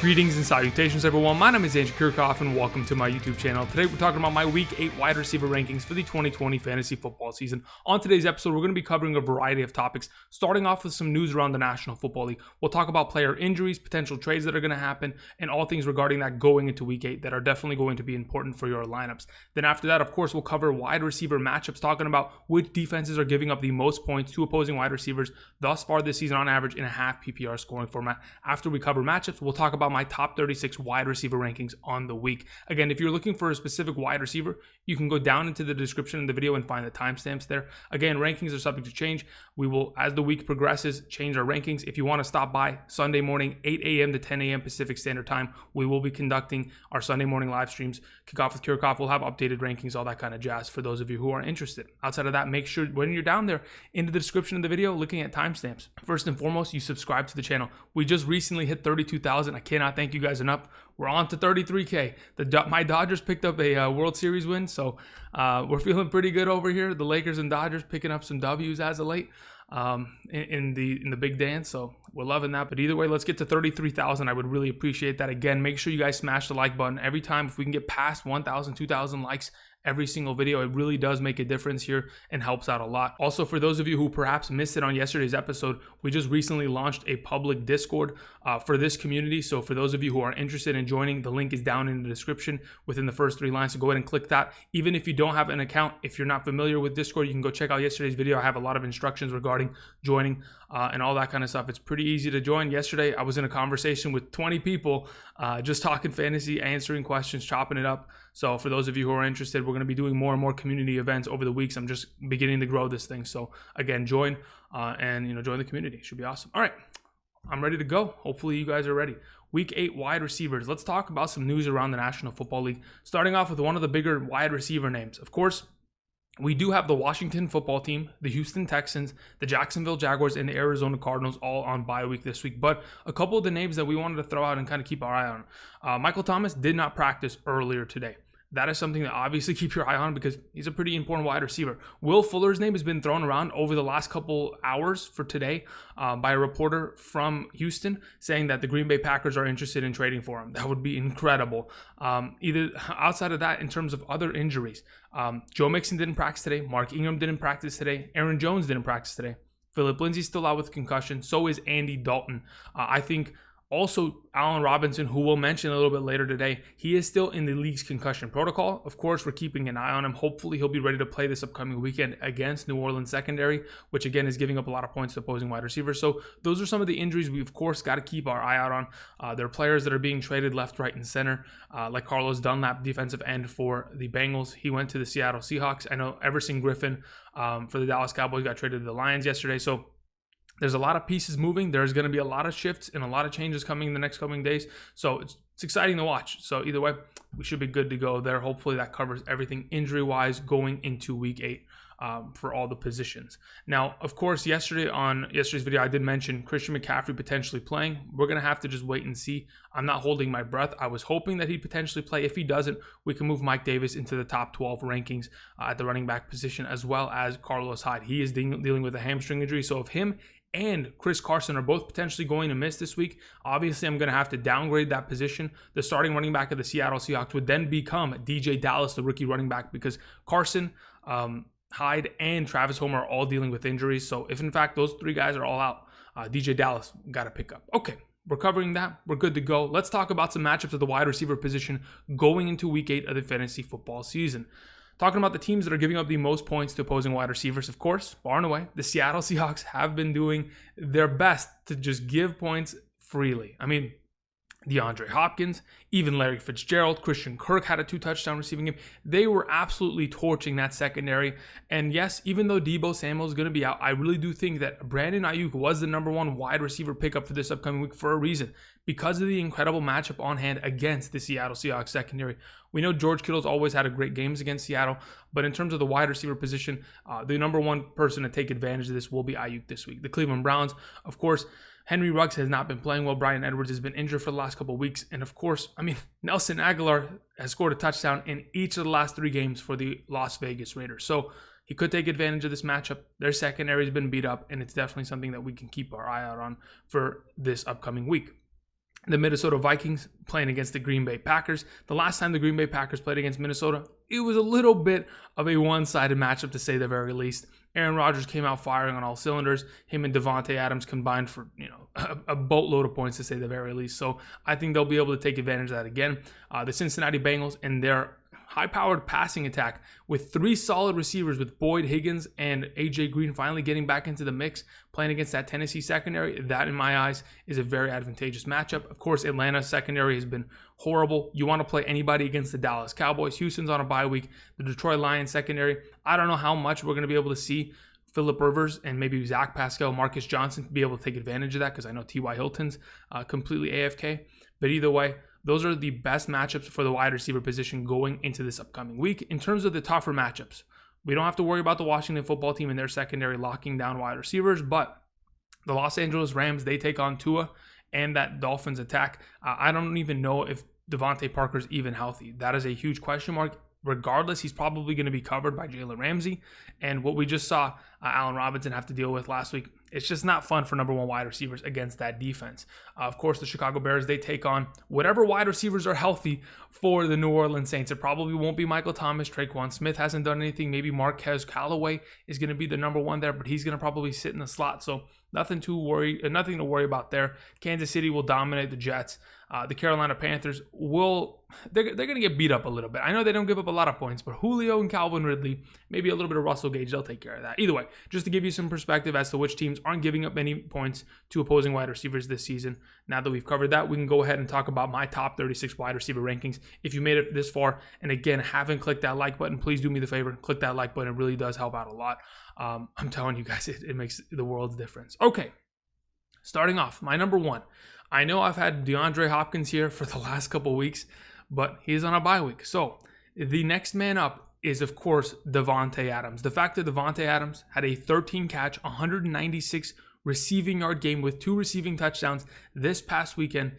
Greetings and salutations, everyone. My name is Andrew Kirchhoff, and welcome to my YouTube channel. Today, we're talking about my Week 8 wide receiver rankings for the 2020 fantasy football season. On today's episode, we're going to be covering a variety of topics, starting off with some news around the National Football League. We'll talk about player injuries, potential trades that are going to happen, and all things regarding that going into Week 8 that are definitely going to be important for your lineups. Then after that, of course, we'll cover wide receiver matchups, talking about which defenses are giving up the most points to opposing wide receivers thus far this season on average in a half PPR scoring format. After we cover matchups, we'll talk about my top 36 wide receiver rankings on the week. Again, if you're looking for a specific wide receiver, you can go down into the description of the video and find the timestamps there. Again, rankings are subject to change. We will, as the week progresses, change our rankings. If you want to stop by Sunday morning, 8 a.m. to 10 a.m. Pacific Standard Time, we will be conducting our Sunday morning live streams. Kick off with Kirchhoff. We'll have updated rankings, all that kind of jazz for those of you who are interested. Outside of that, make sure when you're down there in the description of the video, looking at timestamps. First and foremost, you subscribe to the channel. We just recently hit 32,000. I cannot thank you guys enough. We're on to 33K. My Dodgers picked up a World Series win, so we're feeling pretty good over here. The Lakers and Dodgers picking up some W's as of late in the big dance, so we're loving that. But either way, let's get to 33,000. I would really appreciate that. Again, make sure you guys smash the like button every time. If we can get past 1,000, 2,000 likes every single video, it really does make a difference here and helps out a lot. Also, for those of you who perhaps missed it on yesterday's episode, we just recently launched a public Discord for this community. So for those of you who are interested in joining, the link is down in the description within the first 3 lines. So go ahead and click that. Even if you don't have an account, if you're not familiar with Discord, you can go check out yesterday's video. I have a lot of instructions regarding joining and all that kind of stuff. It's pretty easy to join. Yesterday, I was in a conversation with 20 people, just talking fantasy, answering questions, chopping it up. So for those of you who are interested, we're going to be doing more and more community events over the weeks. I'm just beginning to grow this thing. So again, join and join the community. Should be awesome. All right, I'm ready to go. Hopefully you guys are ready. Week 8 wide receivers. Let's talk about some news around the National Football League. Starting off with one of the bigger wide receiver names. Of course, we do have the Washington football team, the Houston Texans, the Jacksonville Jaguars, and the Arizona Cardinals all on bye week this week. But a couple of the names that we wanted to throw out and kind of keep our eye on. Michael Thomas did not practice earlier today. That is something to obviously keep your eye on because he's a pretty important wide receiver. Will Fuller's name has been thrown around over the last couple hours for today by a reporter from Houston saying that the Green Bay Packers are interested in trading for him. That would be incredible. Either outside of that, in terms of other injuries, Joe Mixon didn't practice today. Mark Ingram didn't practice today. Aaron Jones didn't practice today. Phillip Lindsay's still out with concussion. So is Andy Dalton. I think also, Allen Robinson, who we'll mention a little bit later today, he is still in the league's concussion protocol. Of course, we're keeping an eye on him. Hopefully, he'll be ready to play this upcoming weekend against New Orleans secondary, which again is giving up a lot of points to opposing wide receivers. So those are some of the injuries we, of course, got to keep our eye out on. There are players that are being traded left, right, and center, like Carlos Dunlap, defensive end for the Bengals. He went to the Seattle Seahawks. I know Everson Griffin for the Dallas Cowboys got traded to the Lions yesterday. So there's a lot of pieces moving. There's going to be a lot of shifts and a lot of changes coming in the next coming days. So it's exciting to watch. So either way, we should be good to go there. Hopefully that covers everything injury-wise going into Week 8 for all the positions. Now, of course, on yesterday's video, I did mention Christian McCaffrey potentially playing. We're going to have to just wait and see. I'm not holding my breath. I was hoping that he'd potentially play. If he doesn't, we can move Mike Davis into the top 12 rankings at the running back position, as well as Carlos Hyde. He is dealing with a hamstring injury. So if him and Chris Carson are both potentially going to miss this week, obviously I'm going to have to downgrade that position. The starting running back of the Seattle Seahawks would then become DJ Dallas, the rookie running back, because Carson, Hyde, and Travis Homer are all dealing with injuries. So if in fact those 3 guys are all out, DJ Dallas got to pick up. Okay, we're covering that. We're good to go. Let's talk about some matchups at the wide receiver position going into Week 8 of the fantasy football season. Talking about the teams that are giving up the most points to opposing wide receivers, of course, far and away, the Seattle Seahawks have been doing their best to just give points freely. I mean, DeAndre Hopkins, even Larry Fitzgerald, Christian Kirk had a 2-touchdown receiving game. They were absolutely torching that secondary. And yes, even though Deebo Samuel is going to be out, I really do think that Brandon Aiyuk was the number 1 wide receiver pickup for this upcoming week for a reason, because of the incredible matchup on hand against the Seattle Seahawks secondary. We know George Kittle's always had a great games against Seattle, but in terms of the wide receiver position, the number 1 person to take advantage of this will be Aiyuk this week. The Cleveland Browns, of course, Henry Ruggs has not been playing well. Bryan Edwards has been injured for the last couple of weeks. And of course, Nelson Agholor has scored a touchdown in each of the last 3 games for the Las Vegas Raiders. So he could take advantage of this matchup. Their secondary has been beat up, and it's definitely something that we can keep our eye out on for this upcoming week. the Minnesota Vikings playing against the Green Bay Packers. The last time the Green Bay Packers played against Minnesota, it was a little bit of a one-sided matchup to say the very least. Aaron Rodgers came out firing on all cylinders. Him and Davante Adams combined for, a boatload of points to say the very least. So I think they'll be able to take advantage of that again. The Cincinnati Bengals and their high-powered passing attack with 3 solid receivers with Boyd, Higgins, and A.J. Green finally getting back into the mix, playing against that Tennessee secondary. That, in my eyes, is a very advantageous matchup. Of course, Atlanta's secondary has been horrible. You want to play anybody against the Dallas Cowboys. Houston's on a bye week. The Detroit Lions secondary, I don't know how much we're going to be able to see Phillip Rivers and maybe Zach Pascal, Marcus Johnson to be able to take advantage of that, because I know T.Y. Hilton's completely AFK. But either way, those are the best matchups for the wide receiver position going into this upcoming week. In terms of the tougher matchups, we don't have to worry about the Washington football team and their secondary locking down wide receivers, but the Los Angeles Rams, they take on Tua and that Dolphins attack. I don't even know if DeVante Parker is even healthy. That is a huge question mark. Regardless, he's probably going to be covered by Jalen Ramsey. And what we just saw Allen Robinson have to deal with last week, it's just not fun for number 1 wide receivers against that defense. Of course, the Chicago Bears, they take on whatever wide receivers are healthy for the New Orleans Saints. It probably won't be Michael Thomas. Traquan Smith hasn't done anything. Maybe Marquez Callaway is going to be the number 1 there, but he's going to probably sit in the slot. So nothing to worry about there. Kansas City will dominate the Jets. The Carolina Panthers they're going to get beat up a little bit. I know they don't give up a lot of points, but Julio and Calvin Ridley, maybe a little bit of Russell Gage, they'll take care of that. Either way, just to give you some perspective as to which teams aren't giving up any points to opposing wide receivers this season. Now that we've covered that, we can go ahead and talk about my top 36 wide receiver rankings. If you made it this far, and again, haven't clicked that like button, please do me the favor, click that like button. It really does help out a lot. I'm telling you guys, it makes the world's difference. Okay, starting off, my number 1. I know I've had DeAndre Hopkins here for the last couple weeks, but he's on a bye week. So the next man up is, of course, Davante Adams. The fact that Davante Adams had a 13-catch, 196 receiving yard game with 2 receiving touchdowns this past weekend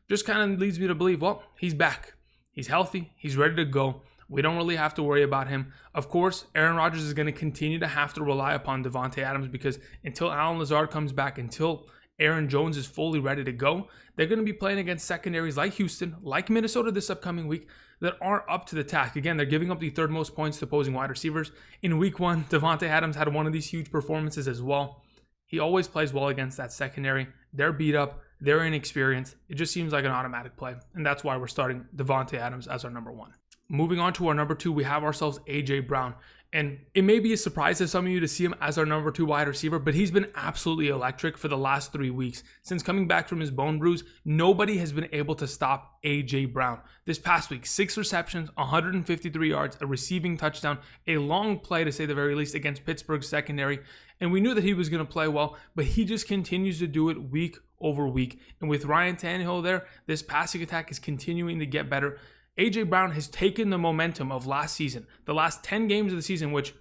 just kind of leads me to believe, well, he's back. He's healthy. He's ready to go. We don't really have to worry about him. Of course, Aaron Rodgers is going to continue to have to rely upon Davante Adams, because until Allen Lazard comes back, until Aaron Jones is fully ready to go, they're going to be playing against secondaries like Houston, like Minnesota this upcoming week, that aren't up to the task. Again, they're giving up the 3rd most points to opposing wide receivers. In week 1, Davante Adams had one of these huge performances as well. He always plays well against that secondary. They're beat up. They're inexperienced. It just seems like an automatic play, and that's why we're starting Davante Adams as our number 1. Moving on to our number 2, we have ourselves A.J. Brown. And it may be a surprise to some of you to see him as our number 2 wide receiver, but he's been absolutely electric for the last 3 weeks. Since coming back from his bone bruise, nobody has been able to stop A.J. Brown. This past week, 6 receptions, 153 yards, a receiving touchdown, a long play to say the very least against Pittsburgh's secondary. And we knew that he was going to play well, but he just continues to do it week over week. And with Ryan Tannehill there, this passing attack is continuing to get better. A.J. Brown has taken the momentum of last season, the last 10 games of the season, which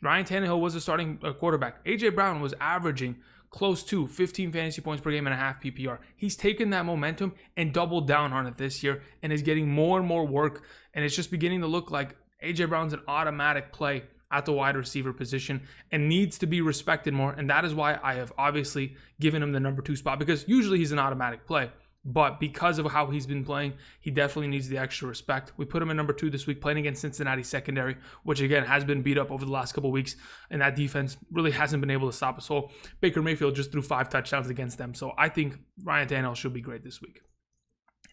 Ryan Tannehill was the starting quarterback. A.J. Brown was averaging close to 15 fantasy points per game and a half PPR. He's taken that momentum and doubled down on it this year and is getting more and more work, and it's just beginning to look like A.J. Brown's an automatic play at the wide receiver position and needs to be respected more, and that is why I have obviously given him the number 2 spot, because usually he's an automatic play. But because of how he's been playing, he definitely needs the extra respect. We put him in number 2 this week, playing against Cincinnati secondary, which again has been beat up over the last couple weeks, and that defense really hasn't been able to stop us. So Baker Mayfield just threw 5 touchdowns against them. So I think Ryan Tannehill should be great this week.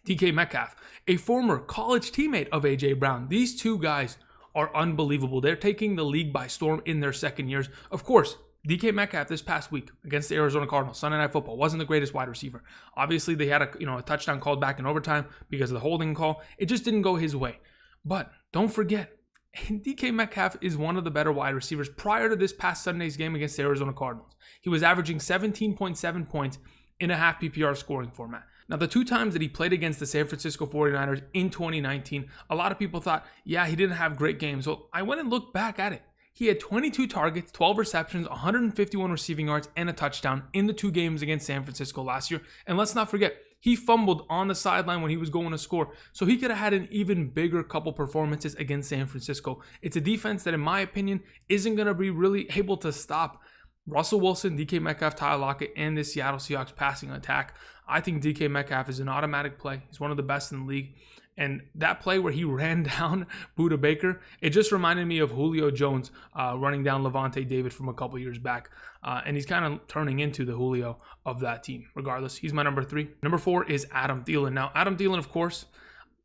DK Metcalf, a former college teammate of A.J. Brown. These 2 guys are unbelievable. They're taking the league by storm in their second years. Of course, DK Metcalf this past week against the Arizona Cardinals, Sunday Night Football, wasn't the greatest wide receiver. Obviously, they had a touchdown called back in overtime because of the holding call. It just didn't go his way. But don't forget, DK Metcalf is one of the better wide receivers prior to this past Sunday's game against the Arizona Cardinals. He was averaging 17.7 points in a half PPR scoring format. Now, the 2 times that he played against the San Francisco 49ers in 2019, a lot of people thought, yeah, he didn't have great games. Well, I went and looked back at it. He had 22 targets, 12 receptions, 151 receiving yards, and a touchdown in the 2 games against San Francisco last year. And let's not forget, he fumbled on the sideline when he was going to score. So he could have had an even bigger couple performances against San Francisco. It's a defense that, in my opinion, isn't going to be really able to stop Russell Wilson, DK Metcalf, Tyler Lockett, and this Seattle Seahawks passing attack. I think DK Metcalf is an automatic play. He's one of the best in the league. And that play where he ran down Budda Baker, it just reminded me of Julio Jones running down Lavonte David from a couple years back. And he's kind of turning into the Julio of that team. Regardless, he's my number 3. Number 4 is Adam Thielen. Now, Adam Thielen, of course,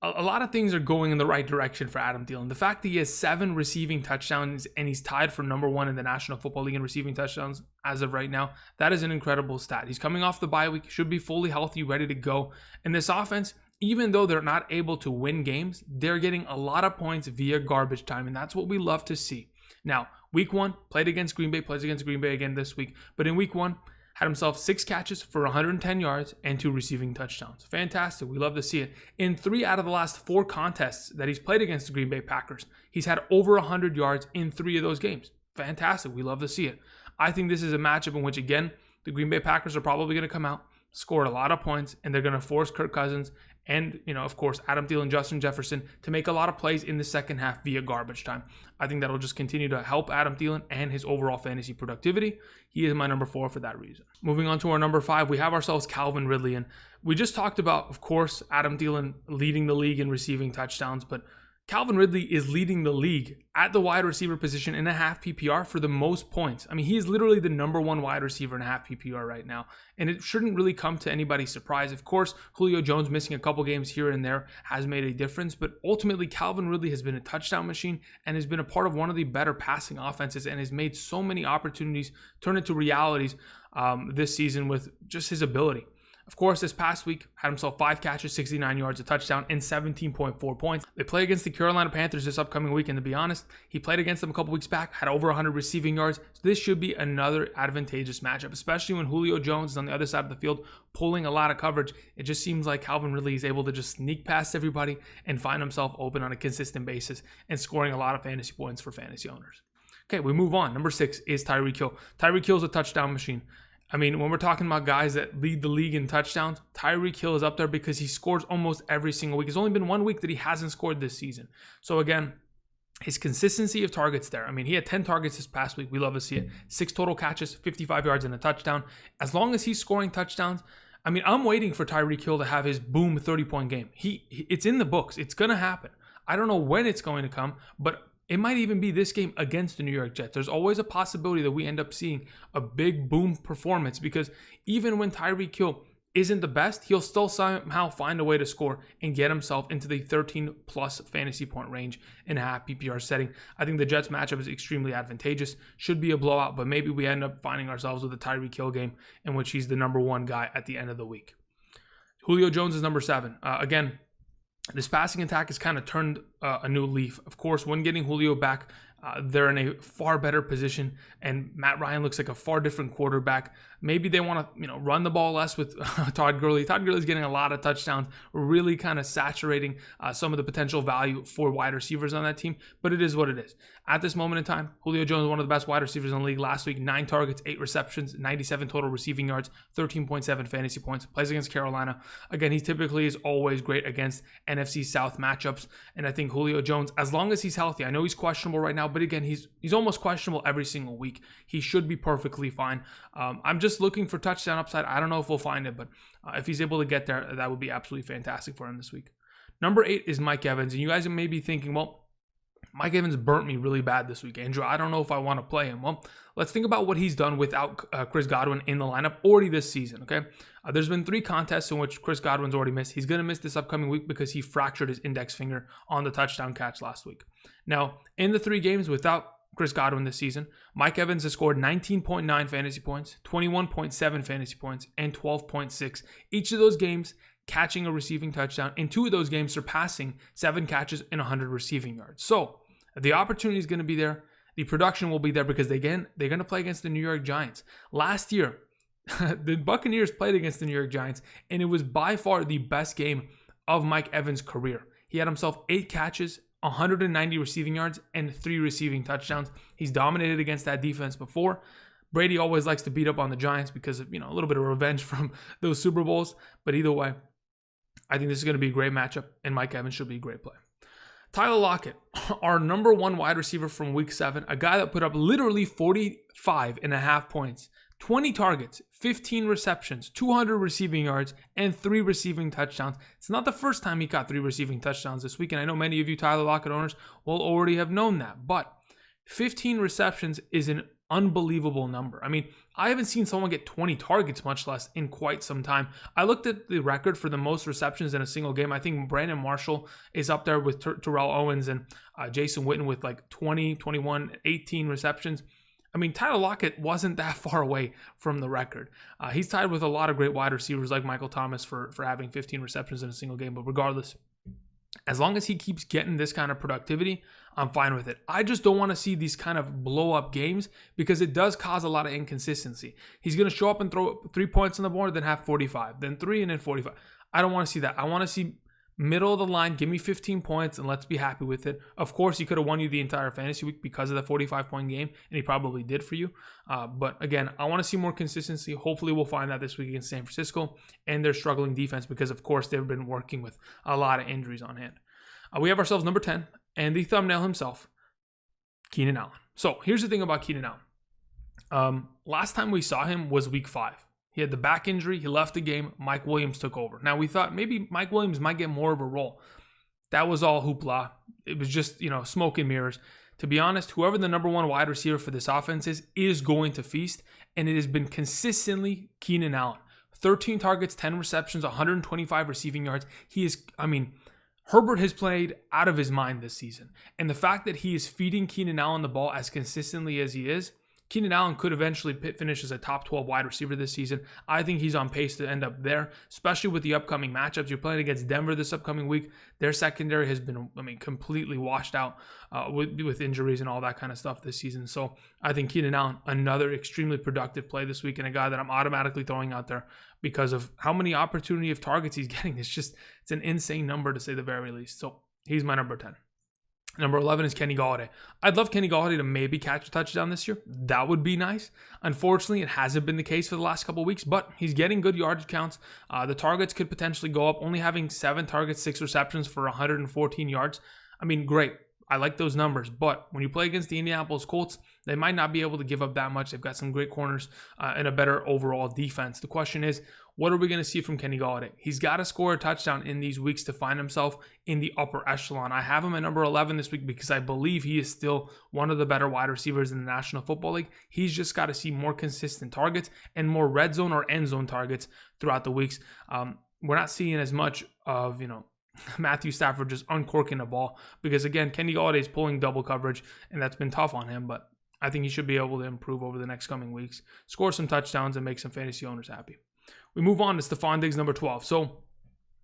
a lot of things are going in the right direction for Adam Thielen. The fact that he has 7 receiving touchdowns and he's tied for number 1 in the National Football League in receiving touchdowns as of right now, that is an incredible stat. He's coming off the bye week, should be fully healthy, ready to go. And this offense, even though they're not able to win games, they're getting a lot of points via garbage time, and that's what we love to see. Now, week 1, played against Green Bay, plays against Green Bay again this week, but in week 1, had himself 6 catches for 110 yards and 2 receiving touchdowns. Fantastic. We love to see it. In 3 out of the last 4 contests that he's played against the Green Bay Packers, he's had over 100 yards in 3 of those games. Fantastic. We love to see it. I think this is a matchup in which, again, the Green Bay Packers are probably going to come out, score a lot of points, and they're going to force Kirk Cousins and, of course, Adam Thielen, Justin Jefferson to make a lot of plays in the second half via garbage time. I think that'll just continue to help Adam Thielen and his overall fantasy productivity. He is my number 4 for that reason. Moving on to our number 5, we have ourselves Calvin Ridley. And we just talked about, of course, Adam Thielen leading the league in receiving touchdowns, but Calvin Ridley is leading the league at the wide receiver position in a half PPR for the most points. I mean, he is literally the number 1 wide receiver in a half PPR right now, and it shouldn't really come to anybody's surprise. Of course, Julio Jones missing a couple games here and there has made a difference, but ultimately Calvin Ridley has been a touchdown machine and has been a part of one of the better passing offenses and has made so many opportunities turn into realities this season with just his ability. Of course, this past week, had himself 5 catches, 69 yards, a touchdown, and 17.4 points. They play against the Carolina Panthers this upcoming week, and to be honest, he played against them a couple weeks back, had over 100 receiving yards. So this should be another advantageous matchup, especially when Julio Jones is on the other side of the field pulling a lot of coverage. It just seems like Calvin Ridley is able to just sneak past everybody and find himself open on a consistent basis and scoring a lot of fantasy points for fantasy owners. Okay, we move on. Number 6 is Tyreek Hill. Tyreek Hill is a touchdown machine. I mean, when we're talking about guys that lead the league in touchdowns, Tyreek Hill is up there because he scores almost every single week. It's only been 1 week that he hasn't scored this season. So again, his consistency of targets there. I mean, he had 10 targets this past week. We love to see it. 6 total catches, 55 yards and a touchdown. As long as he's scoring touchdowns, I mean, I'm waiting for Tyreek Hill to have his boom 30-point game. It's in the books. It's going to happen. I don't know when it's going to come, but it might even be this game against the New York Jets. There's always a possibility that we end up seeing a big boom performance because even when Tyreek Hill isn't the best, he'll still somehow find a way to score and get himself into the 13-plus fantasy point range in a half PPR setting. I think the Jets matchup is extremely advantageous. Should be a blowout, but maybe we end up finding ourselves with a Tyreek Hill game in which he's the number 1 guy at the end of the week. Julio Jones is number 7. Again, this passing attack has kind of turned a new leaf. Of course, when getting Julio back, they're in a far better position, and Matt Ryan looks like a far different quarterback. Maybe they want to, run the ball less with Todd Gurley. Todd Gurley's getting a lot of touchdowns, really kind of saturating some of the potential value for wide receivers on that team, but it is what it is. At this moment in time, Julio Jones is one of the best wide receivers in the league. Last week, 9 targets, 8 receptions, 97 total receiving yards, 13.7 fantasy points, plays against Carolina. Again, he typically is always great against NFC South matchups, and I think Julio Jones, as long as he's healthy, I know he's questionable right now, but again, he's almost questionable every single week. He should be perfectly fine. I'm just looking for touchdown upside. I don't know if we'll find it, but if he's able to get there, that would be absolutely fantastic for him this week. Number 8 is Mike Evans, and you guys may be thinking, well, Mike Evans burnt me really bad this week, Andrew. I don't know if I want to play him. Well, let's think about what he's done without Chris Godwin in the lineup already this season, okay? There's been 3 contests in which Chris Godwin's already missed. He's going to miss this upcoming week because he fractured his index finger on the touchdown catch last week. Now, in the 3 games without Chris Godwin this season, Mike Evans has scored 19.9 fantasy points, 21.7 fantasy points, and 12.6. Each of those games catching a receiving touchdown, in 2 of those games surpassing 7 catches and 100 receiving yards. So the opportunity is going to be there. The production will be there because they're going to play against the New York Giants. Last year, the Buccaneers played against the New York Giants, and it was by far the best game of Mike Evans' career. He had himself 8 catches, 190 receiving yards, and 3 receiving touchdowns. He's dominated against that defense before. Brady always likes to beat up on the Giants because of, a little bit of revenge from those Super Bowls. But either way, I think this is going to be a great matchup, and Mike Evans should be a great play. Tyler Lockett, our number one wide receiver from week 7, a guy that put up literally 45.5 points, 20 targets, 15 receptions, 200 receiving yards, and 3 receiving touchdowns. It's not the first time he got 3 receiving touchdowns this week, and I know many of you Tyler Lockett owners will already have known that, but 15 receptions is an unbelievable number. I mean, I haven't seen someone get 20 targets, much less in quite some time. I looked at the record for the most receptions in a single game. I think Brandon Marshall is up there with Terrell Owens and Jason Witten with like 20, 21, 18 receptions. I mean, Tyler Lockett wasn't that far away from the record. He's tied with a lot of great wide receivers like Michael Thomas for having 15 receptions in a single game. But regardless, as long as he keeps getting this kind of productivity, I'm fine with it. I just don't want to see these kind of blow-up games because it does cause a lot of inconsistency. He's going to show up and throw 3 points on the board, then have 45, then 3, and then 45. I don't want to see that. I want to see middle of the line, give me 15 points, and let's be happy with it. Of course, he could have won you the entire fantasy week because of the 45-point game, and he probably did for you. But again, I want to see more consistency. Hopefully, we'll find that this week against San Francisco and their struggling defense because, of course, they've been working with a lot of injuries on hand. We have ourselves number 10, and the thumbnail himself, Keenan Allen. So here's the thing about Keenan Allen. Last time we saw him was week 5. He had the back injury. He left the game. Mike Williams took over. Now, we thought maybe Mike Williams might get more of a role. That was all hoopla. It was just, smoke and mirrors. To be honest, whoever the number one wide receiver for this offense is going to feast, and it has been consistently Keenan Allen. 13 targets, 10 receptions, 125 receiving yards. Herbert has played out of his mind this season. And the fact that he is feeding Keenan Allen the ball as consistently as he is, Keenan Allen could eventually finish as a top 12 wide receiver this season. I think he's on pace to end up there, especially with the upcoming matchups. You're playing against Denver this upcoming week. Their secondary has been, completely washed out with injuries and all that kind of stuff this season. So I think Keenan Allen, another extremely productive play this week and a guy that I'm automatically throwing out there because of how many opportunity of targets he's getting. It's an insane number to say the very least. So he's my number 10. Number 11 is Kenny Golladay. I'd love Kenny Golladay to maybe catch a touchdown this year. That would be nice. Unfortunately, it hasn't been the case for the last couple of weeks, but he's getting good yardage counts. The targets could potentially go up, only having 7 targets, 6 receptions for 114 yards. Great. I like those numbers, but when you play against the Indianapolis Colts, they might not be able to give up that much. They've got some great corners and a better overall defense. The question is, what are we going to see from Kenny Golladay? He's got to score a touchdown in these weeks to find himself in the upper echelon. I have him at number 11 this week because I believe he is still one of the better wide receivers in the National Football League. He's just got to see more consistent targets and more red zone or end zone targets throughout the weeks. We're not seeing as much of, Matthew Stafford just uncorking the ball because, again, Kenny Golladay is pulling double coverage, and that's been tough on him, but I think he should be able to improve over the next coming weeks, score some touchdowns, and make some fantasy owners happy. We move on to Stefon Diggs, number 12. So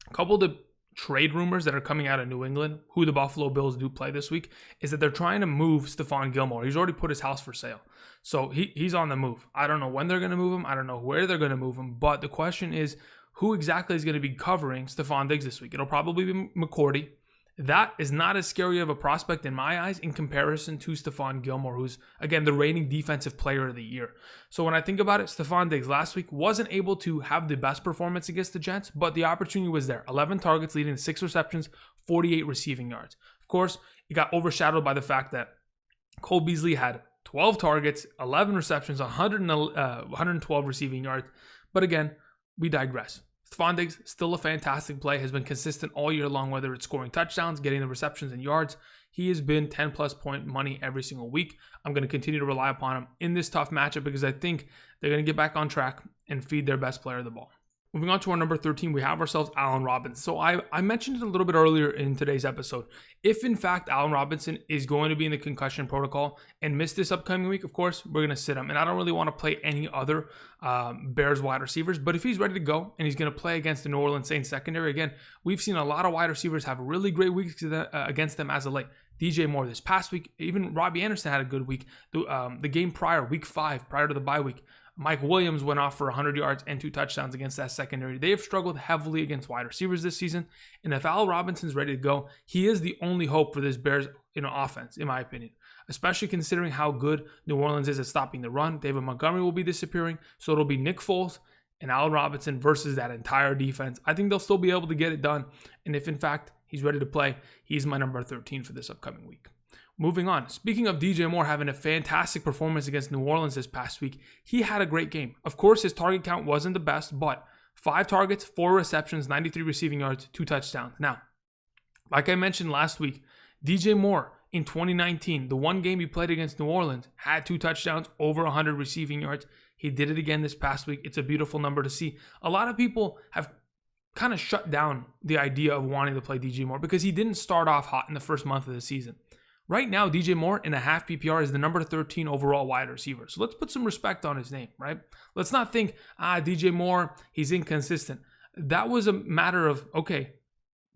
a couple of the trade rumors that are coming out of New England, who the Buffalo Bills do play this week, is that they're trying to move Stephon Gilmore. He's already put his house for sale. So he's on the move. I don't know when they're going to move him. I don't know where they're going to move him. But the question is, who exactly is going to be covering Stefon Diggs this week? It'll probably be McCourty. That is not as scary of a prospect in my eyes in comparison to Stefon Gilmore, who's, again, the reigning defensive player of the year. So when I think about it, Stefon Diggs last week wasn't able to have the best performance against the Jets, but the opportunity was there. 11 targets leading to 6 receptions, 48 receiving yards. Of course, it got overshadowed by the fact that Cole Beasley had 12 targets, 11 receptions, 112 receiving yards. But again, we digress. Stefon Diggs, still a fantastic play, has been consistent all year long, whether it's scoring touchdowns, getting the receptions and yards. He has been 10-plus point money every single week. I'm going to continue to rely upon him in this tough matchup because I think they're going to get back on track and feed their best player the ball. Moving on to our number 13, we have ourselves Allen Robinson. So I mentioned it a little bit earlier in today's episode. If, in fact, Allen Robinson is going to be in the concussion protocol and miss this upcoming week, of course, we're going to sit him. And I don't really want to play any other Bears wide receivers. But if he's ready to go and he's going to play against the New Orleans Saints secondary, again, we've seen a lot of wide receivers have really great weeks against them as of late. DJ Moore this past week, even Robby Anderson had a good week. The game prior, week 5, prior to the bye week, Mike Williams went off for 100 yards and 2 touchdowns against that secondary. They have struggled heavily against wide receivers this season. And if Allen Robinson's ready to go, he is the only hope for this Bears offense, in my opinion, especially considering how good New Orleans is at stopping the run. David Montgomery will be disappearing. So it'll be Nick Foles and Allen Robinson versus that entire defense. I think they'll still be able to get it done. And if, in fact, He's ready to play. He's my number 13 for this upcoming week. Moving on. Speaking of DJ Moore having a fantastic performance against New Orleans this past week, he had a great game. Of course, his target count wasn't the best, but 5 targets, 4 receptions, 93 receiving yards, 2 touchdowns. Now, like I mentioned last week, DJ Moore in 2019, the one game he played against New Orleans, had 2 touchdowns, over 100 receiving yards. He did it again this past week. It's a beautiful number to see. A lot of people have kind of shut down the idea of wanting to play DJ Moore because he didn't start off hot in the first month of the season. Right now, DJ Moore in a half PPR is the number 13 overall wide receiver. So let's put some respect on his name, right? Let's not think, DJ Moore, he's inconsistent. That was a matter of, okay,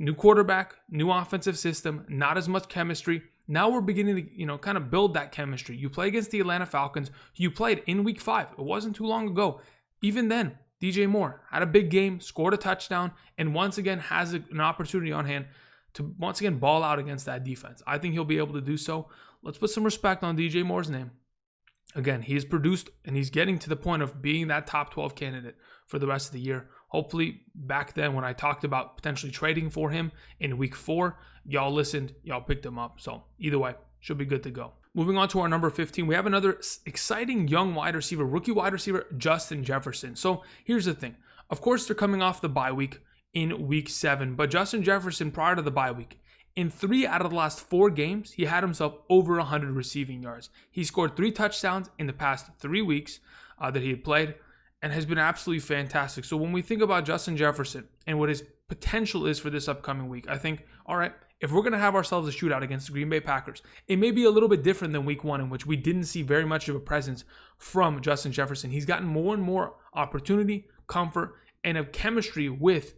new quarterback, new offensive system, not as much chemistry. Now we're beginning to, kind of build that chemistry. You play against the Atlanta Falcons. You played in week 5. It wasn't too long ago. Even then, DJ Moore had a big game, scored a touchdown, and once again has an opportunity on hand to once again ball out against that defense. I think he'll be able to do so. Let's put some respect on DJ Moore's name. Again, he has produced and he's getting to the point of being that top 12 candidate for the rest of the year. Hopefully, back then when I talked about potentially trading for him in week 4, y'all listened, y'all picked him up. So either way, should be good to go. Moving on to our number 15, we have another exciting young wide receiver, rookie wide receiver, Justin Jefferson. So here's the thing. Of course, they're coming off the bye week in week 7, but Justin Jefferson prior to the bye week, in 3 out of the last 4 games, he had himself over 100 receiving yards. He scored 3 touchdowns in the past 3 weeks that he had played and has been absolutely fantastic. So when we think about Justin Jefferson and what his potential is for this upcoming week, I think, all right, if we're going to have ourselves a shootout against the Green Bay Packers, it may be a little bit different than week 1 in which we didn't see very much of a presence from Justin Jefferson. He's gotten more and more opportunity, comfort, and a chemistry with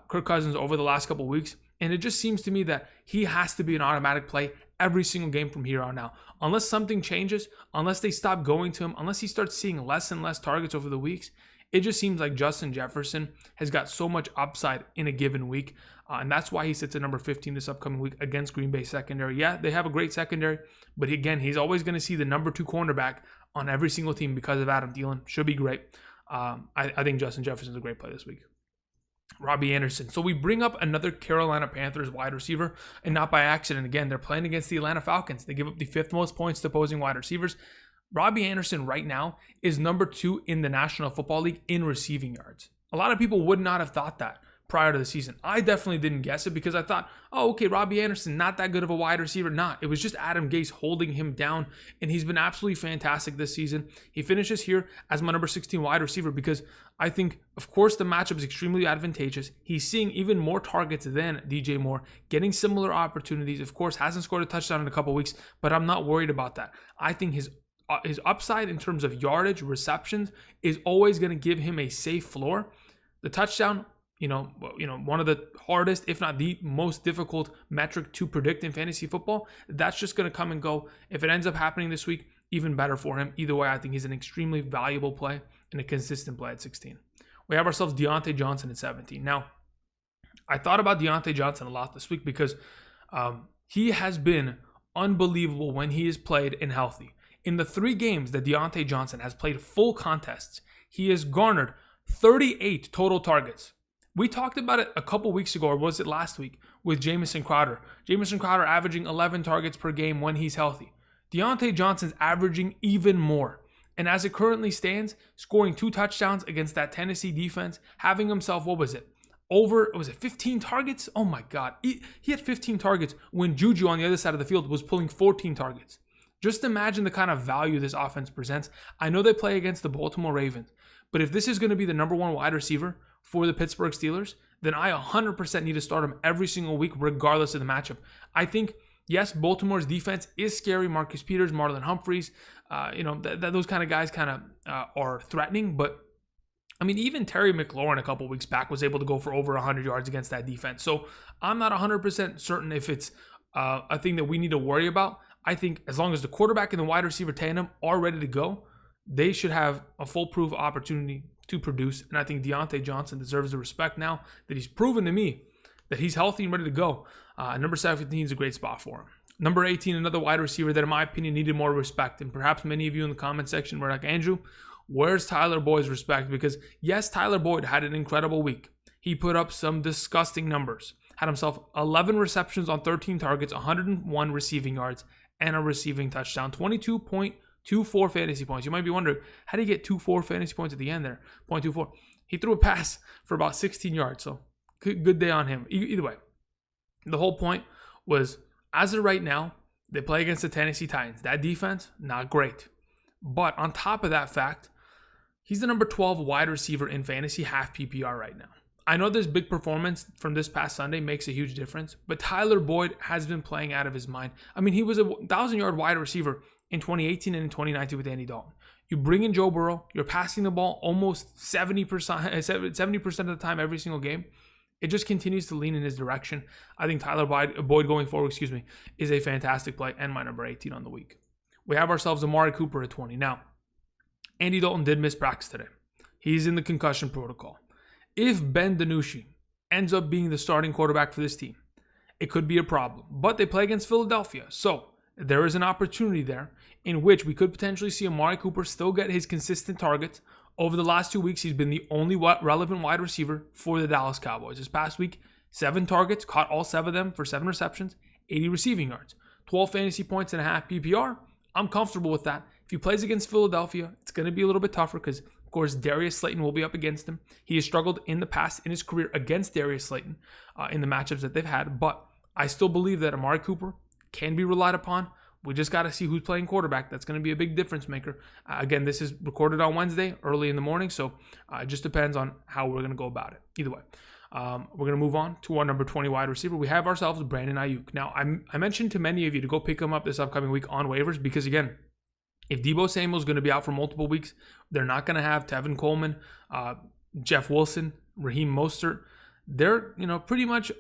Kirk Cousins over the last couple of weeks. And it just seems to me that he has to be an automatic play every single game from here on out. Unless something changes, unless they stop going to him, unless he starts seeing less and less targets over the weeks, it just seems like Justin Jefferson has got so much upside in a given week. And that's why he sits at number 15 this upcoming week against Green Bay secondary. Yeah, they have a great secondary, but again, he's always going to see the number 2 cornerback on every single team because of Adam Thielen. Should be great. I think Justin Jefferson is a great play this week. Robby Anderson. So we bring up another Carolina Panthers wide receiver, and not by accident. Again, they're playing against the Atlanta Falcons. They give up the 5th most points to opposing wide receivers. Robby Anderson right now is number 2 in the National Football League in receiving yards. A lot of people would not have thought that prior to the season. I definitely didn't guess it because I thought, oh, okay, Robby Anderson, not that good of a wide receiver. It was just Adam Gase holding him down, and he's been absolutely fantastic this season. He finishes here as my number 16 wide receiver because I think, of course, the matchup is extremely advantageous. He's seeing even more targets than DJ Moore, getting similar opportunities. Of course, hasn't scored a touchdown in a couple weeks, but I'm not worried about that. I think his upside in terms of yardage, receptions, is always going to give him a safe floor. The touchdown, one of the hardest, if not the most difficult metric to predict in fantasy football. That's just going to come and go. If it ends up happening this week, even better for him. Either way, I think he's an extremely valuable play and a consistent play at 16. We have ourselves Diontae Johnson at 17. Now, I thought about Diontae Johnson a lot this week because he has been unbelievable when he is played and healthy. In the 3 games that Diontae Johnson has played full contests, he has garnered 38 total targets. We talked about it a couple weeks ago, or was it last week, with Jamison Crowder. Jamison Crowder averaging 11 targets per game when he's healthy. Diontae Johnson's averaging even more. And as it currently stands, scoring 2 touchdowns against that Tennessee defense, having himself, 15 targets? Oh my God. He had 15 targets when Juju on the other side of the field was pulling 14 targets. Just imagine the kind of value this offense presents. I know they play against the Baltimore Ravens, but if this is going to be the number 1 wide receiver for the Pittsburgh Steelers, then I 100% need to start him every single week, regardless of the matchup. I think, yes, Baltimore's defense is scary. Marcus Peters, Marlon Humphreys, those kind of guys are threatening. But, even Terry McLaurin a couple weeks back was able to go for over 100 yards against that defense. So I'm not 100% certain if it's a thing that we need to worry about. I think as long as the quarterback and the wide receiver tandem are ready to go, they should have a foolproof opportunity to produce. And I think Diontae Johnson deserves the respect now that he's proven to me that he's healthy and ready to go. Number 17 is a great spot for him. Number 18, another wide receiver that in my opinion needed more respect. And perhaps many of you in the comment section were like, Andrew, where's Tyler Boyd's respect? Because yes, Tyler Boyd had an incredible week. He put up some disgusting numbers. had himself 11 receptions on 13 targets, 101 receiving yards, and a receiving touchdown, 22.24 fantasy points. You might be wondering, how did he get 2.4 fantasy points at the end there? 0.24. He threw a pass for about 16 yards, so good day on him. Either way, the whole point was, as of right now, they play against the Tennessee Titans. That defense, not great. But on top of that fact, he's the number 12 wide receiver in fantasy half PPR right now. I know this big performance from this past Sunday makes a huge difference, but Tyler Boyd has been playing out of his mind. I mean, he was a 1,000-yard wide receiver in 2018 and in 2019 with Andy Dalton. You bring in Joe Burrow, you're passing the ball almost 70% of the time every single game. It just continues to lean in his direction. I think Tyler Boyd going forward, is a fantastic play and my number 18 on the week. We have ourselves Amari Cooper at 20. Now, Andy Dalton did miss practice today. He's in the concussion protocol. If Ben DiNucci ends up being the starting quarterback for this team, it could be a problem. But they play against Philadelphia, so there is an opportunity there in which we could potentially see Amari Cooper still get his consistent targets. Over the last 2 weeks, he's been the only relevant wide receiver for the Dallas Cowboys. This past week, 7 targets, caught all 7 of them for 7 receptions, 80 receiving yards, 12 fantasy points and a half PPR. I'm comfortable with that. If he plays against Philadelphia, it's going to be a little bit tougher because, of course, Darius Slayton will be up against him. He has struggled in the past in his career against Darius Slayton in the matchups that they've had, but I still believe that Amari Cooper can be relied upon. We just got to see who's playing quarterback. That's going to be a big difference maker. Again, this is recorded on Wednesday, early in the morning, so it just depends on how we're going to go about it. Either way, we're going to move on to our number 20 wide receiver. We have ourselves Brandon Aiyuk. Now, I mentioned to many of you to go pick him up this upcoming week on waivers because, again, if Deebo Samuel's going to be out for multiple weeks, they're not going to have Tevin Coleman, Jeff Wilson, Raheem Mostert. They're, pretty much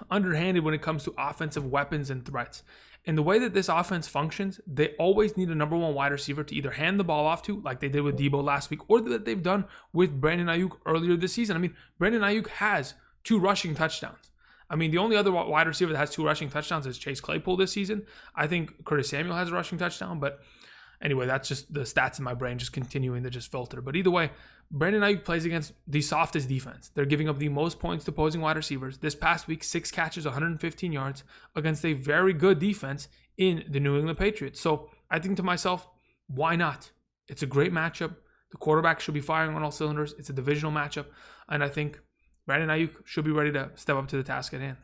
underhanded when it comes to offensive weapons and threats. And the way that this offense functions, they always need a number 1 wide receiver to either hand the ball off to, like they did with Deebo last week, or that they've done with Brandon Aiyuk earlier this season. I mean, Brandon Aiyuk has 2 rushing touchdowns. I mean, the only other wide receiver that has 2 rushing touchdowns is Chase Claypool this season. I think Curtis Samuel has a rushing touchdown, but anyway, that's just the stats in my brain just continuing to just filter. But either way, Brandon Aiyuk plays against the softest defense. They're giving up the most points to opposing wide receivers. This past week, 6 catches, 115 yards against a very good defense in the New England Patriots. So I think to myself, why not? It's a great matchup. The quarterback should be firing on all cylinders. It's a divisional matchup. And I think Brandon Aiyuk should be ready to step up to the task at hand.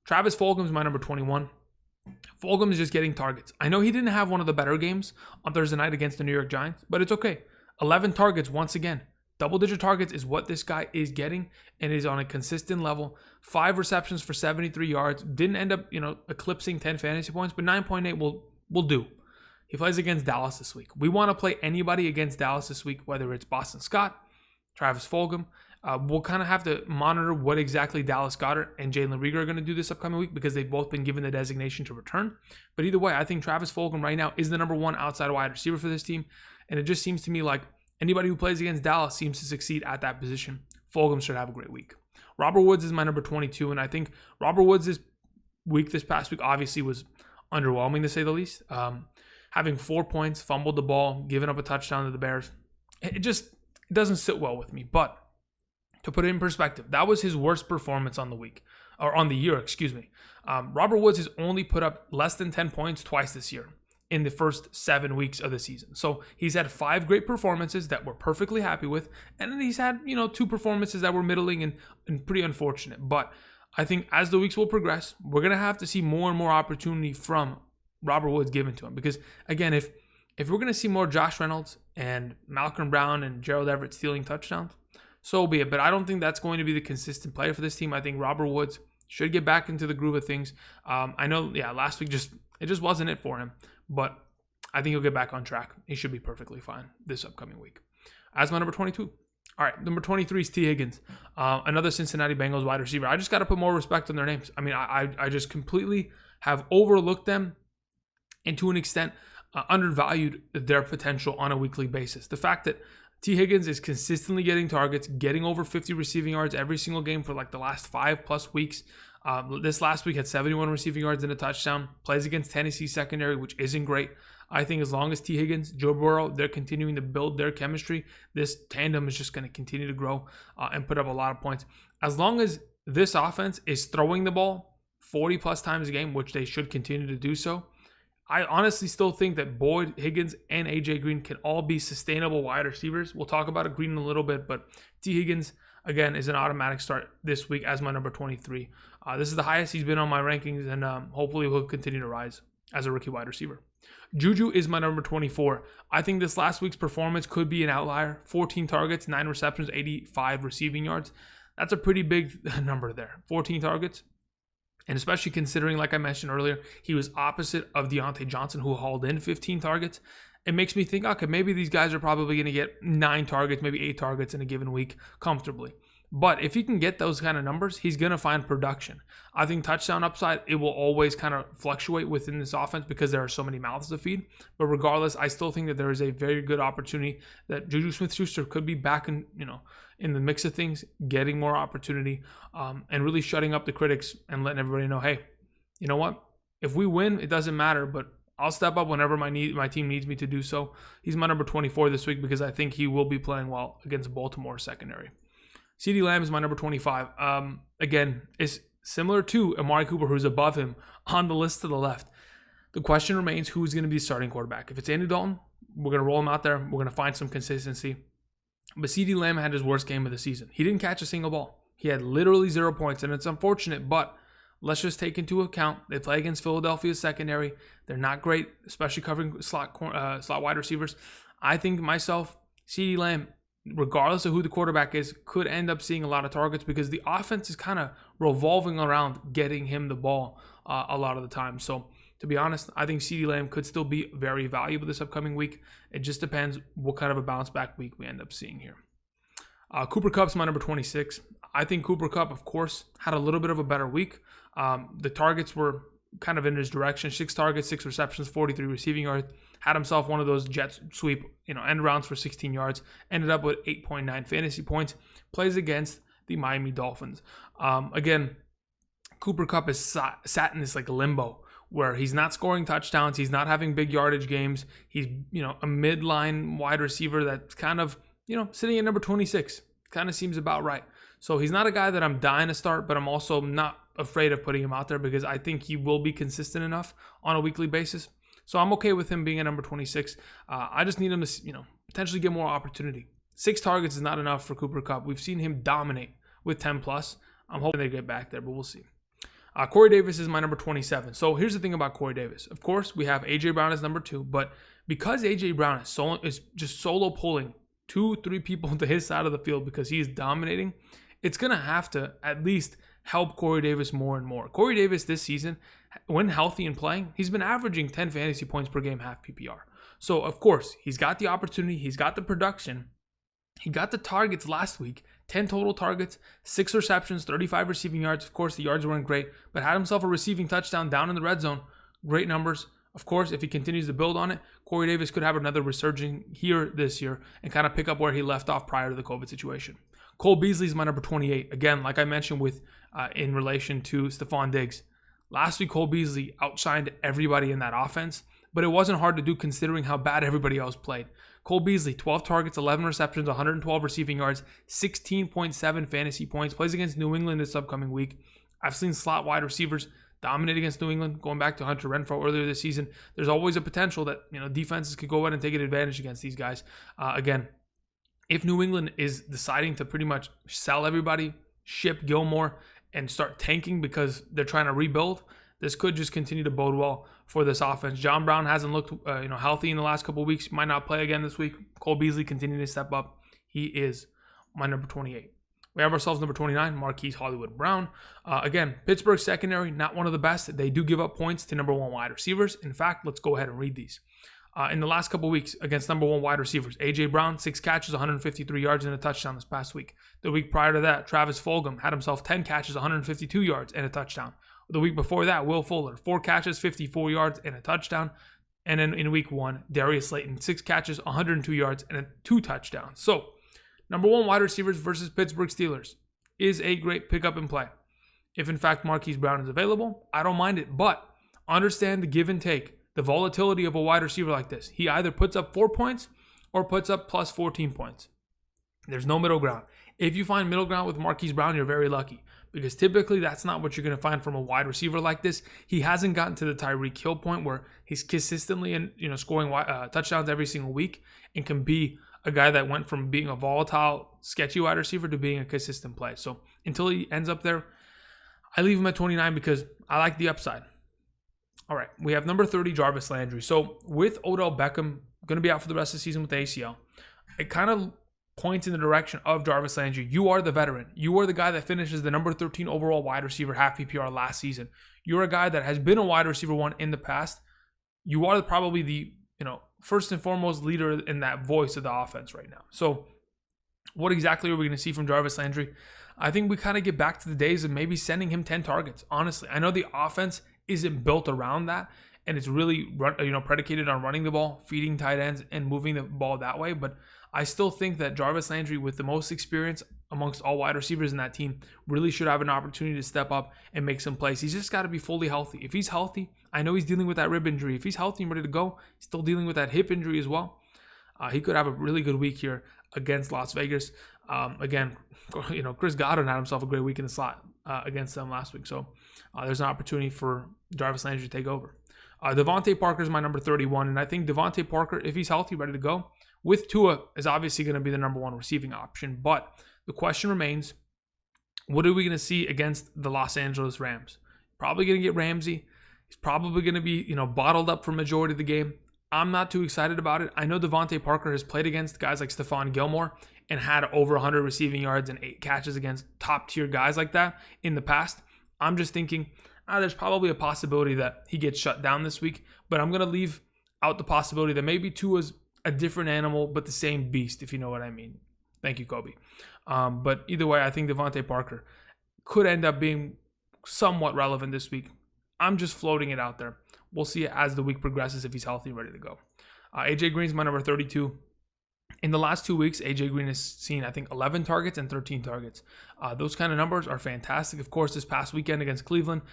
Travis Fulgham is my number 21. Fulgham is just getting targets. I know he didn't have one of the better games on Thursday night against the New York Giants, but it's okay. 11 targets once again. Double-digit targets is what this guy is getting and is on a consistent level. 5 receptions for 73 yards. Didn't end up, eclipsing 10 fantasy points, but 9.8 will do. He plays against Dallas this week. We want to play anybody against Dallas this week, whether it's Boston Scott, Travis Fulgham. We'll kind of have to monitor what exactly Dallas Goedert and Jalen Reagor are going to do this upcoming week because they've both been given the designation to return. But either way, I think Travis Fulgham right now is the number 1 outside wide receiver for this team. And it just seems to me like anybody who plays against Dallas seems to succeed at that position. Fulgham should have a great week. Robert Woods is my number 22. And I think Robert Woods this past week obviously was underwhelming to say the least. Having 4 points, fumbled the ball, giving up a touchdown to the Bears. It doesn't sit well with me. But to put it in perspective, that was his worst performance on the week, or on the year, Robert Woods has only put up less than 10 points twice this year in the first 7 weeks of the season. So he's had 5 great performances that we're perfectly happy with, and then he's had, 2 performances that were middling and pretty unfortunate. But I think as the weeks will progress, we're going to have to see more and more opportunity from Robert Woods given to him. Because, again, if we're going to see more Josh Reynolds and Malcolm Brown and Gerald Everett stealing touchdowns, so be it. But I don't think that's going to be the consistent player for this team. I think Robert Woods should get back into the groove of things. I know, last week it just wasn't it for him. But I think he'll get back on track. He should be perfectly fine this upcoming week. As my number 22. All right, number 23 is T. Higgins, another Cincinnati Bengals wide receiver. I just got to put more respect on their names. I mean, I just completely have overlooked them and to an extent undervalued their potential on a weekly basis. The fact that T. Higgins is consistently getting targets, getting over 50 receiving yards every single game for like the last 5+ weeks. This last week had 71 receiving yards and a touchdown. Plays against Tennessee secondary, which isn't great. I think as long as T. Higgins, Joe Burrow, they're continuing to build their chemistry, this tandem is just going to continue to grow and put up a lot of points. As long as this offense is throwing the ball 40 plus times a game, which they should continue to do so. I honestly still think that Boyd, Higgins, and AJ Green can all be sustainable wide receivers. We'll talk about Green in a little bit, but T. Higgins, again, is an automatic start this week as my number 23. This is the highest he's been on my rankings, and hopefully he'll continue to rise as a rookie wide receiver. Juju is my number 24. I think this last week's performance could be an outlier. 14 targets, 9 receptions, 85 receiving yards. That's a pretty big number there. 14 targets. And especially considering, like I mentioned earlier, he was opposite of Diontae Johnson, who hauled in 15 targets. It makes me think, okay, maybe these guys are probably going to get 9 targets, maybe 8 targets in a given week comfortably. But if he can get those kind of numbers, he's going to find production. I think touchdown upside, it will always kind of fluctuate within this offense because there are so many mouths to feed. But regardless, I still think that there is a very good opportunity that Juju Smith-Schuster could be back in the mix of things, getting more opportunity, and really shutting up the critics and letting everybody know, hey, you know what? If we win, it doesn't matter, but I'll step up whenever my team needs me to do so. He's my number 24 this week because I think he will be playing well against Baltimore secondary. CeeDee Lamb is my number 25. Again, it's similar to Amari Cooper, who's above him on the list to the left. The question remains, who's going to be the starting quarterback? If it's Andy Dalton, we're going to roll him out there. We're going to find some consistency. But CeeDee Lamb had his worst game of the season. He didn't catch a single ball. He had literally 0 points, and it's unfortunate, but let's just take into account they play against Philadelphia's secondary. They're not great, especially covering slot wide receivers. I think myself, CeeDee Lamb, regardless of who the quarterback is, could end up seeing a lot of targets because the offense is kind of revolving around getting him the ball a lot of the time. So to be honest, I think CeeDee Lamb could still be very valuable this upcoming week. It just depends what kind of a bounce back week we end up seeing here. Cooper Kupp's my number 26. I think Cooper Kupp, of course, had a little bit of a better week. The targets were kind of in his direction. 6 targets, 6 receptions, 43 receiving yards. Had himself one of those jet sweep, end rounds for 16 yards. Ended up with 8.9 fantasy points. Plays against the Miami Dolphins. Again, Cooper Kupp is sat in this like limbo where he's not scoring touchdowns. He's not having big yardage games. He's, a midline wide receiver that's kind of, sitting at number 26. Kind of seems about right. So he's not a guy that I'm dying to start, but I'm also not afraid of putting him out there because I think he will be consistent enough on a weekly basis. So I'm okay with him being at number 26. I just need him to, potentially get more opportunity. 6 targets is not enough for Cooper Kupp. We've seen him dominate with 10 plus. I'm hoping they get back there, but we'll see. Corey Davis is my number 27. So here's the thing about Corey Davis. Of course, we have A.J. Brown as number 2, but because A.J. Brown is just solo pulling 2-3 people to his side of the field because he is dominating, it's going to have to at least help Corey Davis more and more. Corey Davis this season, when healthy and playing, he's been averaging 10 fantasy points per game, half PPR. So, of course, he's got the opportunity. He's got the production. He got the targets last week. 10 total targets, 6 receptions, 35 receiving yards. Of course, the yards weren't great, but had himself a receiving touchdown down in the red zone. Great numbers. Of course, if he continues to build on it, Corey Davis could have another resurging here this year and kind of pick up where he left off prior to the COVID situation. Cole Beasley is my number 28. Again, like I mentioned in relation to Stefon Diggs. Last week, Cole Beasley outshined everybody in that offense, but it wasn't hard to do considering how bad everybody else played. Cole Beasley, 12 targets, 11 receptions, 112 receiving yards, 16.7 fantasy points. Plays against New England this upcoming week. I've seen slot wide receivers dominate against New England, going back to Hunter Renfrow earlier this season. There's always a potential that defenses could go ahead and take an advantage against these guys. Again, if New England is deciding to pretty much sell everybody, ship Gilmore, and start tanking because they're trying to rebuild, this could just continue to bode well for this offense. John Brown hasn't looked healthy in the last couple of weeks. Might not play again this week. Cole Beasley continuing to step up. He is my number 28. We have ourselves number 29, Marquise Brown. Again, Pittsburgh secondary, not one of the best. They do give up points to number 1 wide receivers. In fact, let's go ahead and read these. In the last couple of weeks against number 1 wide receivers, A.J. Brown, 6 catches, 153 yards, and a touchdown this past week. The week prior to that, Travis Fulgham had himself 10 catches, 152 yards, and a touchdown. The week before that, Will Fuller, 4 catches, 54 yards, and a touchdown. And then in week 1, Darius Slayton, 6 catches, 102 yards, and 2 touchdowns. So, number 1 wide receivers versus Pittsburgh Steelers is a great pickup and play. If in fact Marquise Brown is available, I don't mind it. But understand the give and take, the volatility of a wide receiver like this. He either puts up 4 points or puts up plus 14 points. There's no middle ground. If you find middle ground with Marquise Brown, you're very lucky, because typically that's not what you're going to find from a wide receiver like this. He hasn't gotten to the Tyreek Hill point where he's consistently scoring touchdowns every single week and can be a guy that went from being a volatile, sketchy wide receiver to being a consistent play. So until he ends up there, I leave him at 29 because I like the upside. All right, we have number 30, Jarvis Landry. So with Odell Beckham going to be out for the rest of the season with the ACL, it kind of points in the direction of Jarvis Landry. You are the veteran. You are the guy that finishes the number 13 overall wide receiver half PPR last season. You're a guy that has been a wide receiver one in the past. You are probably the first and foremost leader in that voice of the offense right now. So what exactly are we going to see from Jarvis Landry? I think we kind of get back to the days of maybe sending him 10 targets. Honestly, I know the offense isn't built around that, and it's really predicated on running the ball, feeding tight ends, and moving the ball that way. But I still think that Jarvis Landry, with the most experience amongst all wide receivers in that team, really should have an opportunity to step up and make some plays. He's just got to be fully healthy. If he's healthy, I know he's dealing with that rib injury. If he's healthy and ready to go, he's still dealing with that hip injury as well. He could have a really good week here against Las Vegas. Again, Chris Godwin had himself a great week in the slot against them last week. So there's an opportunity for Jarvis Landry to take over. DeVante Parker is my number 31, and I think DeVante Parker, if he's healthy, ready to go, with Tua, is obviously going to be the number one receiving option. But the question remains, what are we going to see against the Los Angeles Rams? Probably going to get Ramsey. He's probably going to be, bottled up for majority of the game. I'm not too excited about it. I know DeVante Parker has played against guys like Stephon Gilmore and had over 100 receiving yards and 8 catches against top-tier guys like that in the past. I'm just thinking, there's probably a possibility that he gets shut down this week, but I'm going to leave out the possibility that maybe Tua's a different animal, but the same beast, if you know what I mean. Thank you, Kobe. But either way, I think DeVante Parker could end up being somewhat relevant this week. I'm just floating it out there. We'll see as the week progresses if he's healthy and ready to go. AJ Green's my number 32. In the last 2 weeks, AJ Green has seen, I think, 11 targets and 13 targets. Those kind of numbers are fantastic. Of course, this past weekend against Cleveland,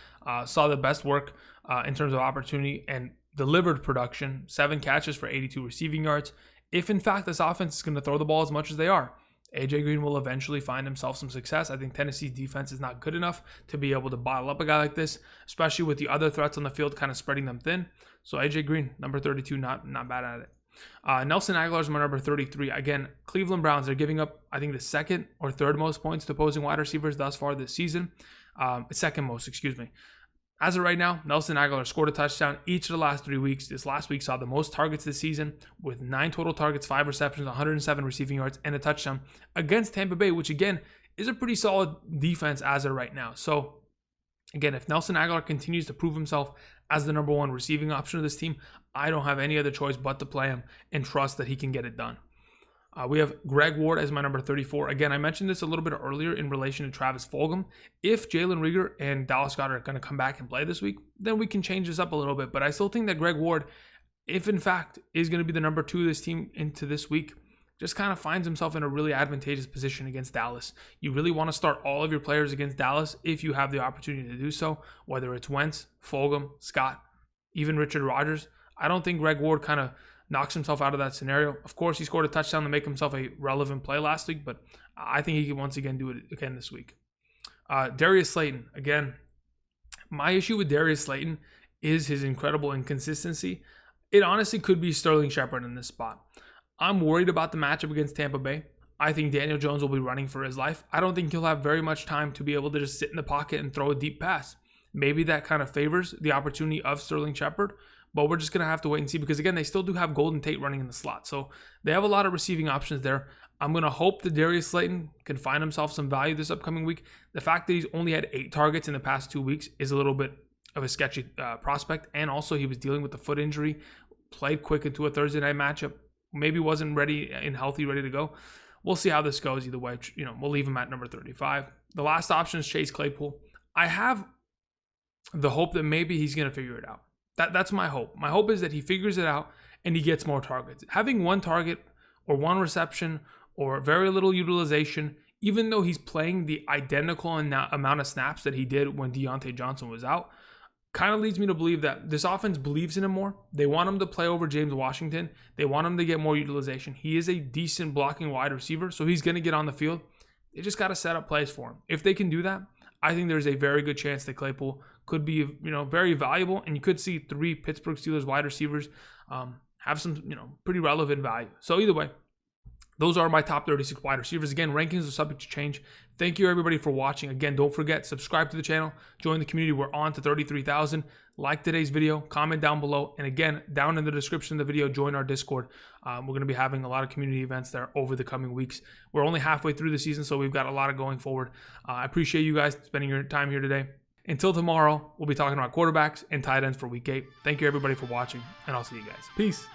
saw the best work in terms of opportunity and delivered production. 7 catches for 82 receiving yards. If, in fact, this offense is going to throw the ball as much as they are, AJ Green will eventually find himself some success. I think Tennessee's defense is not good enough to be able to bottle up a guy like this, especially with the other threats on the field kind of spreading them thin. So AJ Green, number 32, not bad at it. Nelson Agholor is my number 33. Again, Cleveland Browns are giving up, I think, the second or third most points to opposing wide receivers thus far this season. Second most, excuse me. As of right now, Nelson Agholor scored a touchdown each of the last 3 weeks. This last week saw the most targets this season with 9 total targets, 5 receptions, 107 receiving yards, and a touchdown against Tampa Bay, which again is a pretty solid defense as of right now. So again, if Nelson Agholor continues to prove himself as the number one receiving option of this team, I don't have any other choice but to play him and trust that he can get it done. We have Greg Ward as my number 34. Again, I mentioned this a little bit earlier in relation to Travis Fulgham. If Jalen Reagor and Dallas Goedert are going to come back and play this week, then we can change this up a little bit. But I still think that Greg Ward, if in fact is going to be the number 2 of this team into this week, just kind of finds himself in a really advantageous position against Dallas. You really want to start all of your players against Dallas if you have the opportunity to do so, whether it's Wentz, Fulgham, Scott, even Richard Rodgers. I don't think Greg Ward kind of knocks himself out of that scenario. Of course, he scored a touchdown to make himself a relevant play last week, but I think he can once again do it again this week. Darius Slayton, again, my issue with Darius Slayton is his incredible inconsistency. It honestly could be Sterling Shepard in this spot. I'm worried about the matchup against Tampa Bay. I think Daniel Jones will be running for his life. I don't think he'll have very much time to be able to just sit in the pocket and throw a deep pass. Maybe that kind of favors the opportunity of Sterling Shepard, but we're just going to have to wait and see because, again, they still do have Golden Tate running in the slot. So they have a lot of receiving options there. I'm going to hope that Darius Slayton can find himself some value this upcoming week. The fact that he's only had 8 targets in the past 2 weeks is a little bit of a sketchy prospect. And also he was dealing with the foot injury, played quick into a Thursday night matchup, maybe wasn't ready and healthy, ready to go. We'll see how this goes either way. We'll leave him at number 35. The last option is Chase Claypool. I have the hope that maybe he's going to figure it out. That's my hope. My hope is that he figures it out and he gets more targets. Having 1 target or 1 reception or very little utilization, even though he's playing the identical amount of snaps that he did when Diontae Johnson was out, kind of leads me to believe that this offense believes in him more. They want him to play over James Washington. They want him to get more utilization. He is a decent blocking wide receiver, so he's going to get on the field. They just got to set up plays for him. If they can do that, I think there's a very good chance that Claypool could be, very valuable, and you could see 3 Pittsburgh Steelers wide receivers have some, pretty relevant value. So either way, those are my top 36 wide receivers. Again, rankings are subject to change. Thank you, everybody, for watching. Again, don't forget, subscribe to the channel, join the community. We're on to 33,000. Like today's video, comment down below. And again, down in the description of the video, join our Discord. We're going to be having a lot of community events there over the coming weeks. We're only halfway through the season, so we've got a lot of going forward. I appreciate you guys spending your time here today. Until tomorrow, we'll be talking about quarterbacks and tight ends for Week 8. Thank you, everybody, for watching, and I'll see you guys. Peace.